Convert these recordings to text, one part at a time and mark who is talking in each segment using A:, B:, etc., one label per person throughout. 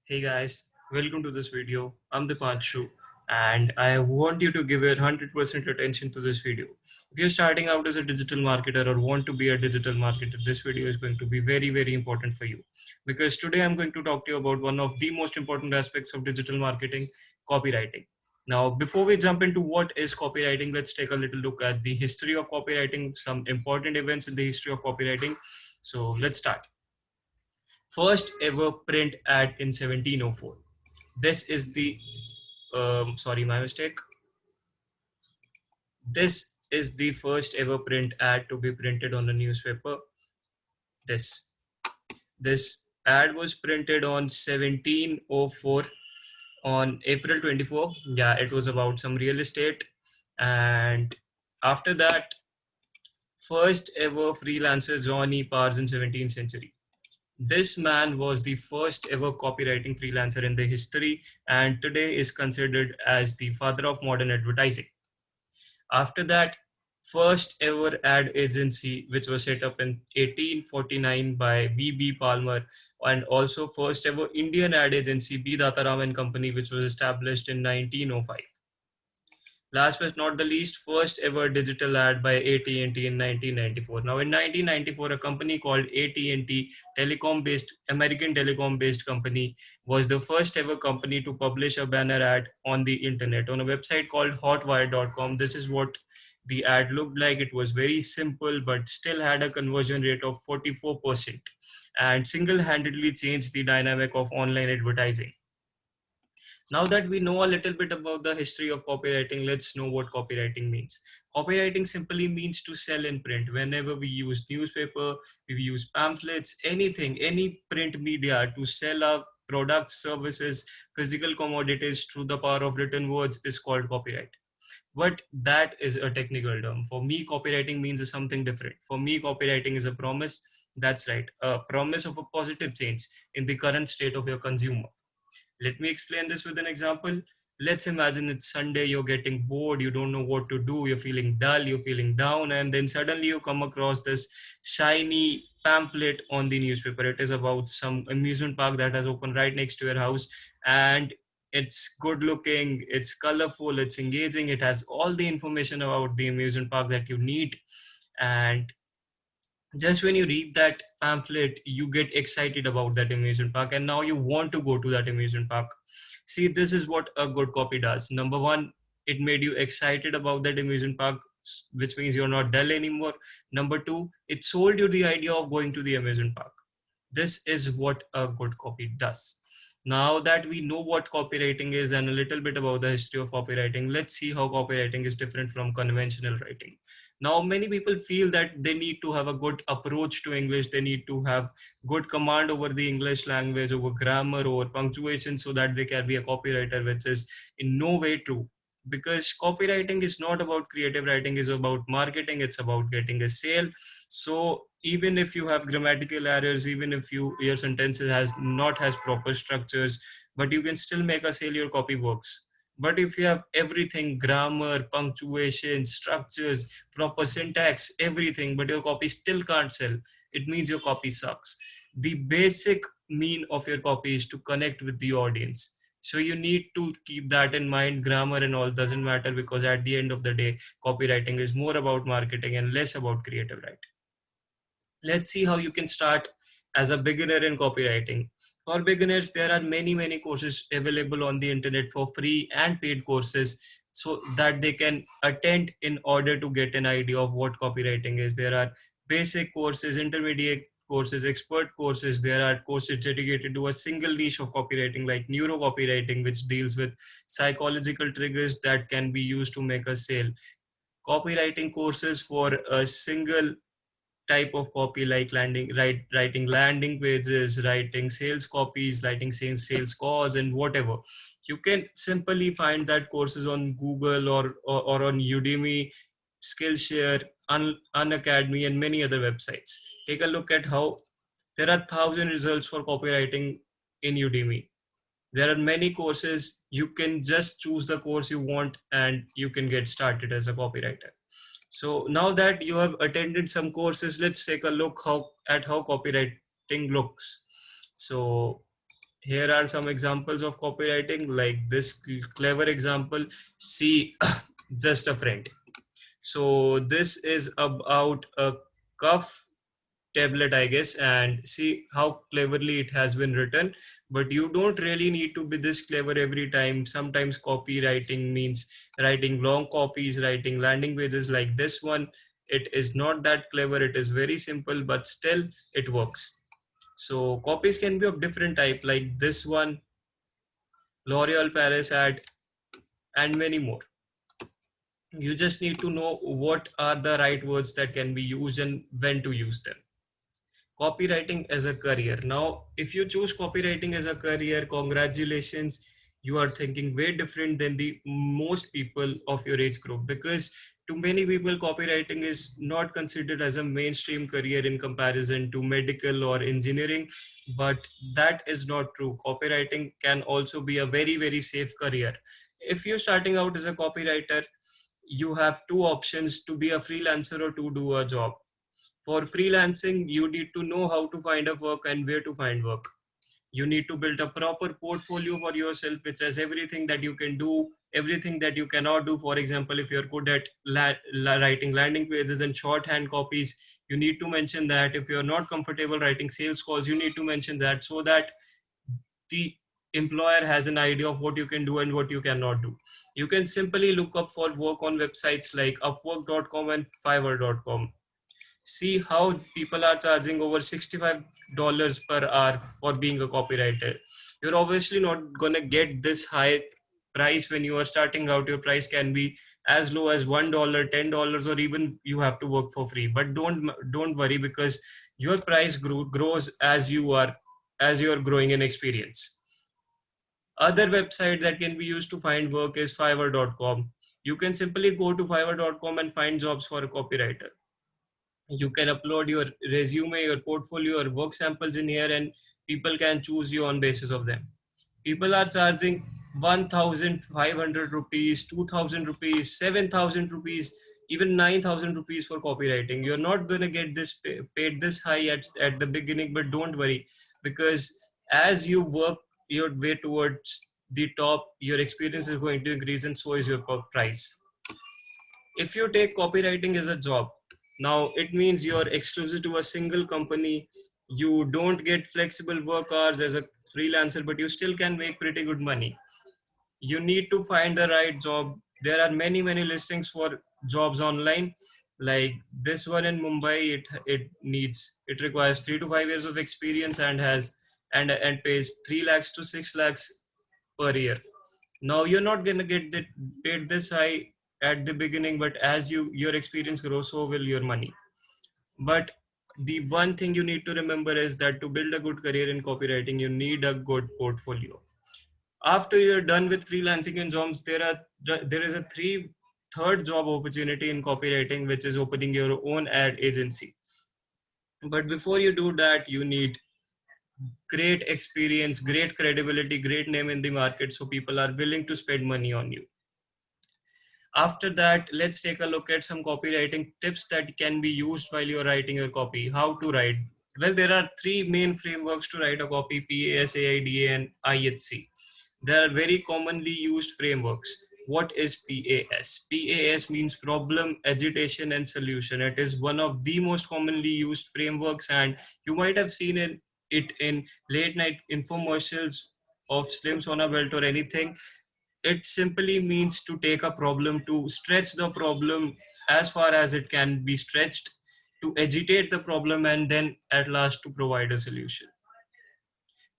A: Hey guys, welcome to this video. I'm Dipanshu and I want you to give your 100% attention to this video. If you're starting out as a digital marketer or want to be a digital marketer, this video is going to be very, very important for you because today I'm going to talk to you about one of the most important aspects of digital marketing, copywriting. Now, before we jump into what is copywriting, let's take a little look at the history of copywriting, some important events in the history of copywriting. So let's start. First ever print ad in 1704. This is the sorry, my mistake. This is the first ever print ad to be printed on a newspaper. This this ad was printed on 1704 on April 24. Yeah, it was about some real estate. And after that, first ever freelancer Johnny Pars in 17th century. This man was the first ever copywriting freelancer in the history and today is considered as the father of modern advertising. After that, first ever ad agency, which was set up in 1849 by V.B. Palmer, and also first ever Indian ad agency, B. Dataram and Company, which was established in 1905. Last but not the least, first ever digital ad by AT&T in 1994. Now in 1994, a company called AT&T American telecom based company was the first ever company to publish a banner ad on the internet on a website called hotwire.com. This is what the ad looked like. It was very simple, but still had a conversion rate of 44% and single-handedly changed the dynamic of online advertising. Now that we know a little bit about the history of copywriting, let's know what copywriting means. Copywriting simply means to sell in print. Whenever we use newspaper, we use pamphlets, anything, any print media to sell our products, services, physical commodities through the power of written words is called copyright. But that is a technical term. For me, copywriting means something different. For me, copywriting is a promise. That's right, a promise of a positive change in the current state of your consumer. Let me explain this with an example. Let's imagine it's Sunday, you're getting bored, you don't know what to do, you're feeling dull, you're feeling down, and then suddenly you come across this shiny pamphlet on the newspaper. It is about some amusement park that has opened right next to your house, and it's good looking, it's colorful, it's engaging, it has all the information about the amusement park that you need. And just when you read that pamphlet, you get excited about that amusement park and now you want to go to that amusement park. See, this is what a good copy does. Number one, it made you excited about that amusement park, which means you're not dull anymore. Number two, it sold you the idea of going to the amusement park. This is what a good copy does. Now that we know what copywriting is and a little bit about the history of copywriting, let's see how copywriting is different from conventional writing. Now, many people feel that they need to have a good approach to English. They need to have good command over the English language, over grammar, over punctuation, so that they can be a copywriter, which is in no way true. Because copywriting is not about creative writing, is about marketing. It's about getting a sale. So even if you have grammatical errors, even if your sentences has proper structures, but you can still make a sale, your copy works. But if you have everything, grammar, punctuation, structures, proper syntax, everything, but your copy still can't sell, it means your copy sucks. The basic mean of your copy is to connect with the audience. So you need to keep that in mind. Grammar and all doesn't matter, because at the end of the day, copywriting is more about marketing and less about creative writing. Let's see how you can start as a beginner in copywriting. For beginners, there are many courses available on the internet for free and paid courses, so that they can attend in order to get an idea of what copywriting is. There are basic courses, intermediate courses, expert courses. There are courses dedicated to a single niche of copywriting, like neuro copywriting, which deals with psychological triggers that can be used to make a sale. Copywriting courses for a single type of copy, like writing landing pages, writing sales copies, writing sales calls, and whatever. You can simply find that courses on Google or on Udemy, Skillshare, Unacademy, and many other websites. Take a look at how there are 1,000 results for copywriting in Udemy. There are many courses. You can just choose the course you want and you can get started as a copywriter. So now that you have attended some courses, let's take a look at how copywriting looks. So Here are some examples of copywriting, like this clever example. See, just a friend. So this is about a cuff tablet, I guess, and see how cleverly it has been written. But you don't really need to be this clever every time. Sometimes copywriting means writing long copies, writing landing pages like this one. It is not that clever. It is very simple, but still it works. So copies can be of different type, like this one, L'Oreal Paris ad, and many more. You just need to know what are the right words that can be used and when to use them. Copywriting as a career. Now, if you choose copywriting as a career, congratulations. You are thinking way different than the most people of your age group, because to many people, copywriting is not considered as a mainstream career in comparison to medical or engineering. But that is not true. Copywriting can also be a very, very safe career. If you're starting out as a copywriter, you have two options: to be a freelancer or to do a job. For freelancing, you need to know how to find a work and where to find work. You need to build a proper portfolio for yourself, which says everything that you can do, everything that you cannot do. For example, if you're good at writing landing pages and shorthand copies, you need to mention that. If you're not comfortable writing sales calls, you need to mention that, so that the employer has an idea of what you can do and what you cannot do. You can simply look up for work on websites like upwork.com and fiverr.com. See how people are charging over $65 per hour for being a copywriter. You're obviously not gonna get this high price when you are starting out. Your price can be as low as $1, $10, or even you have to work for free. But don't worry, because your price grows as you are growing in experience. Other website that can be used to find work is fiverr.com. You can simply go to fiverr.com and find jobs for a copywriter. You can upload your resume, your portfolio, or work samples in here, and people can choose you on basis of them. People are charging 1,500 rupees, 2,000 rupees, 7,000 rupees, even 9,000 rupees for copywriting. You're not going to get this paid this high at the beginning, but don't worry, because as you work your way towards the top, your experience is going to increase, and so is your price. If you take copywriting as a job, now it means you're exclusive to a single company. You don't get flexible work hours as a freelancer, but you still can make pretty good money. You need to find the right job. There are many listings for jobs online, like this one in Mumbai. It requires 3 to 5 years of experience and has and pays 3 lakhs to 6 lakhs per year. Now you're not going to get that paid this high at the beginning, but as your experience grows, so will your money. But the one thing you need to remember is that to build a good career in copywriting, you need a good portfolio. After you're done with freelancing and jobs, there is a third job opportunity in copywriting, which is opening your own ad agency. But before you do that, you need great experience, great credibility, great name in the market, so people are willing to spend money on you. After that, let's take a look at some copywriting tips that can be used while you're writing your copy. How to write? Well, there are three main frameworks to write a copy: PAS, AIDA, and IHC. They are very commonly used frameworks. What is PAS? PAS means problem, agitation, and solution. It is one of the most commonly used frameworks, and you might have seen it in late night infomercials of Slims on a belt or anything. It simply means to take a problem, to stretch the problem as far as it can be stretched, to agitate the problem, and then at last to provide a solution.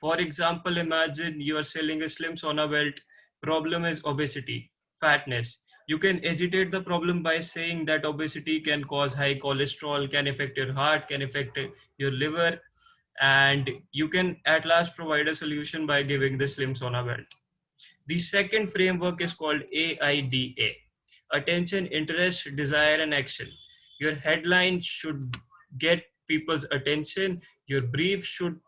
A: For example, imagine you are selling a slim sauna belt. Problem is obesity, fatness. You can agitate the problem by saying that obesity can cause high cholesterol, can affect your heart, can affect your liver, and you can at last provide a solution by giving the slim sauna belt. The second framework is called AIDA: attention, interest, desire, and action. Your headline should get people's attention. Your brief should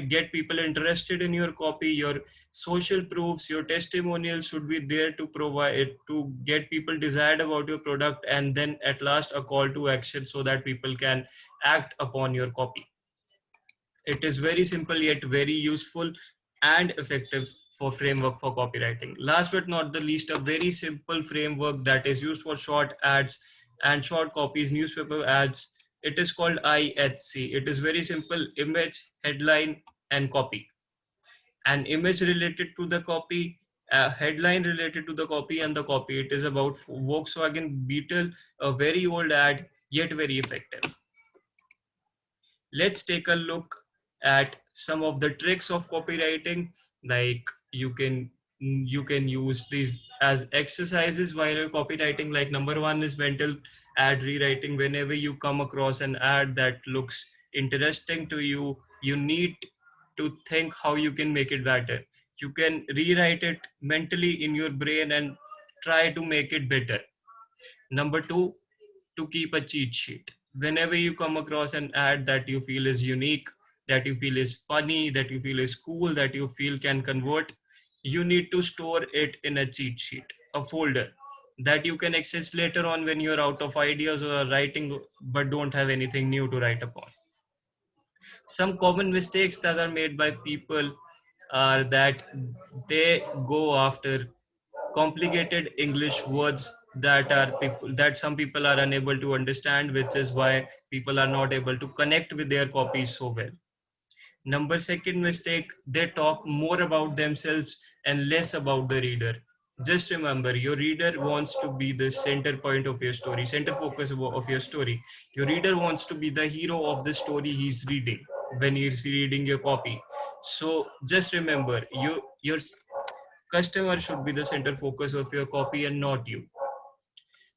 A: get people interested in your copy. Your social proofs, your testimonials should be there to provide to get people desired about your product, and then at last a call to action so that people can act upon your copy. It is very simple yet very useful. and effective for framework for copywriting. Last but not the least, a very simple framework that is used for short ads and short copies, newspaper ads. It is called IHC. It is very simple: image, headline, and copy. An image related to the copy, a headline related to the copy, and the copy. It is about Volkswagen Beetle, a very old ad, yet very effective. Let's take a look at some of the tricks of copywriting. Like you can use these as exercises while you're copywriting. Like number one is mental ad rewriting. Whenever you come across an ad that looks interesting to you, you need to think how you can make it better. You can rewrite it mentally in your brain and try to make it better. Number two, to keep a cheat sheet. Whenever you come across an ad that you feel is unique, that you feel is funny, that you feel is cool, that you feel can convert, you need to store it in a cheat sheet, a folder that you can access later on when you're out of ideas or writing but don't have anything new to write upon. Some common mistakes that are made by people are that they go after complicated English words that some people are unable to understand, which is why people are not able to connect with their copies so well. Number second mistake, they talk more about themselves and less about the reader. Just remember, your reader wants to be the center point of your story, center focus of your story. Your reader wants to be the hero of the story he's reading when he's reading your copy. So just remember, your customer should be the center focus of your copy and not you.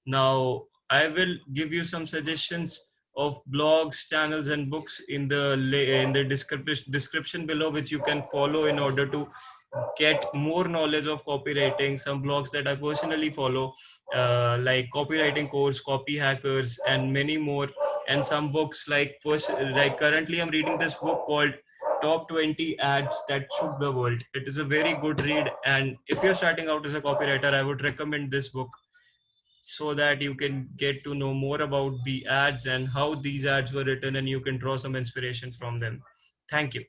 A: Now, I will give you some suggestions of blogs, channels, and books in the description below, which you can follow in order to get more knowledge of copywriting. Some blogs that I personally follow, like Copywriting Course, Copy Hackers, and many more. And some books like currently I'm reading this book called Top 20 Ads That Shook the World. It is a very good read, and if you're starting out as a copywriter, I would recommend this book so that you can get to know more about the ads and how these ads were written, and you can draw some inspiration from them. Thank you.